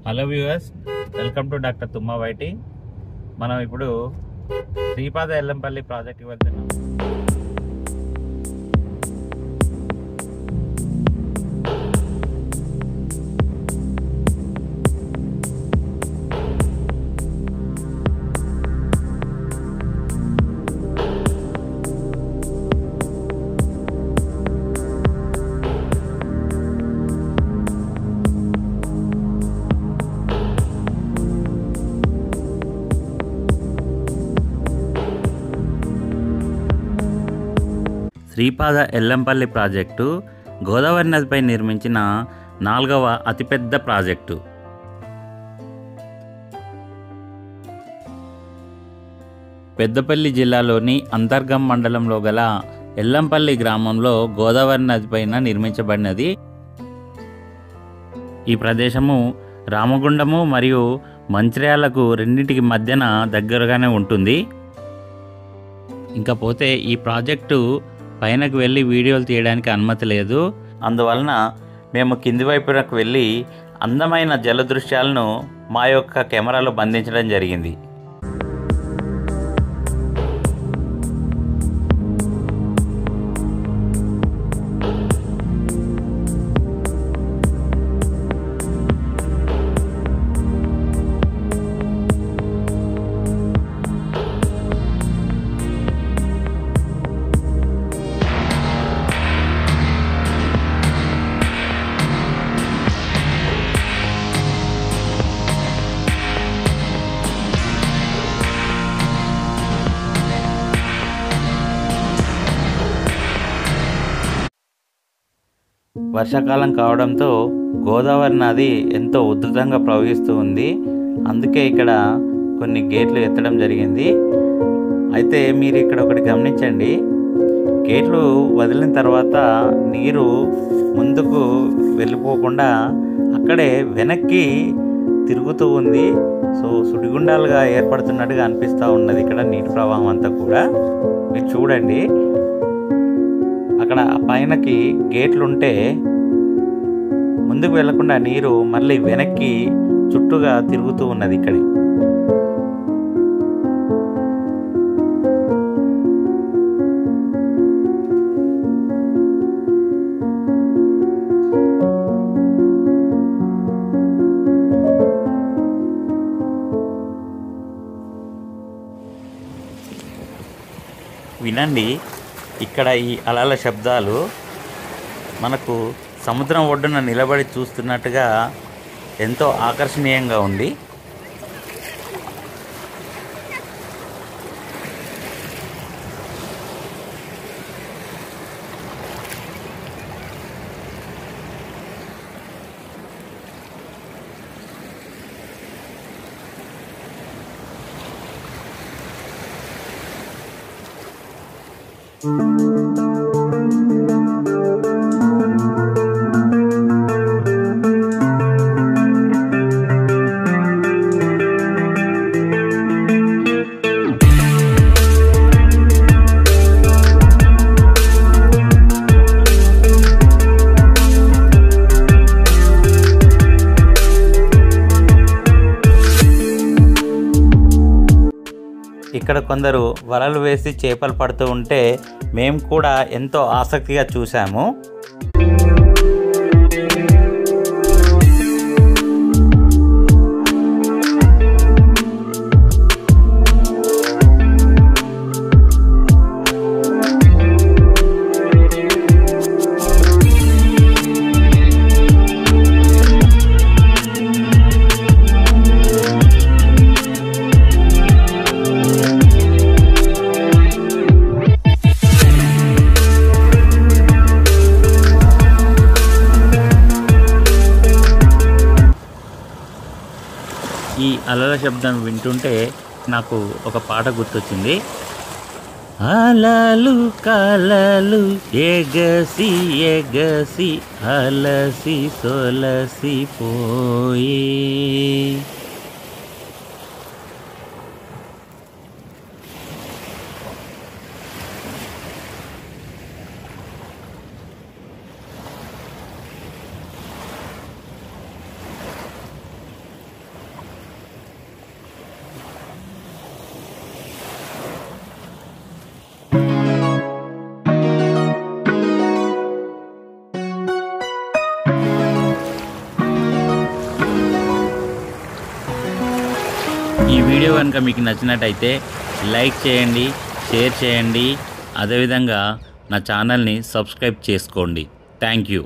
Hello viewers, welcome to doctor తుమ్మా YT. మనం ఇప్పుడు శ్రీపాద ఎల్లంపల్లి ప్రాజెక్ట్కి వెళ్తున్నాం. శ్రీపాద ఎల్లంపల్లి ప్రాజెక్టు గోదావరి నదిపై నిర్మించిన 4వ అతిపెద్ద ప్రాజెక్టు. పెద్దపల్లి జిల్లాలోని అంతర్గం మండలంలో గల ఎల్లంపల్లి గ్రామంలో గోదావరి నదిపైన నిర్మించబడినది. ఈ ప్రదేశము రామగుండము మరియు మంచిర్యాలకు రెండింటికి మధ్యన దగ్గరగానే ఉంటుంది. ఇంకా పోతే ఈ ప్రాజెక్టు పైనకు వెళ్ళి వీడియోలు తీయడానికి అనుమతి లేదు. అందువలన మేము కింది వైపునకు వెళ్ళి అందమైన జల దృశ్యాలను మా యొక్క కెమెరాలో బంధించడం జరిగింది. వర్షాకాలం కావడంతో గోదావరి నది ఎంతో ఉధృతంగా ప్రవహిస్తూ ఉంది. అందుకే ఇక్కడ కొన్ని గేట్లు ఎత్తడం జరిగింది. అయితే మీరు ఇక్కడ ఒకటి గమనించండి, గేట్లు వదిలిన తర్వాత నీరు ముందుకు వెళ్ళిపోకుండా అక్కడే వెనక్కి తిరుగుతూ ఉంది. సో సుడిగుండాలుగా ఏర్పడుతున్నట్టుగా అనిపిస్తూ ఉన్నది ఇక్కడ నీటి ప్రవాహం అంతా కూడా. మీరు చూడండి, అక్కడ పైనకి గేట్లుంటే ముందుకు వెళ్లకుండా నీరు మళ్ళీ వెనక్కి చుట్టూగా తిరుగుతూ ఉన్నది ఇక్కడి. వినండి, ఇక్కడ ఈ అలల శబ్దాలు మనకు సముద్రం ఒడ్డున నిలబడి చూస్తున్నట్టుగా ఎంతో ఆకర్షణీయంగా ఉంది. ఇక్కడ కొందరు వలలు వేసి చేపలు పడుతూ ఉంటే మేము కూడా ఎంతో ఆసక్తిగా చూసాము. ఈ అలల శబ్దం వింటుంటే నాకు ఒక పాట గుర్తొచ్చింది. అలలు కలలు ఎగసి ఎగసి అలసి సొలసి పోయి. ఈ వీడియో కనుక మీకు నచ్చినట్టయితే లైక్ చేయండి, షేర్ చేయండి, అదేవిధంగా నా ఛానల్ని సబ్స్క్రైబ్ చేసుకోండి. Thank you.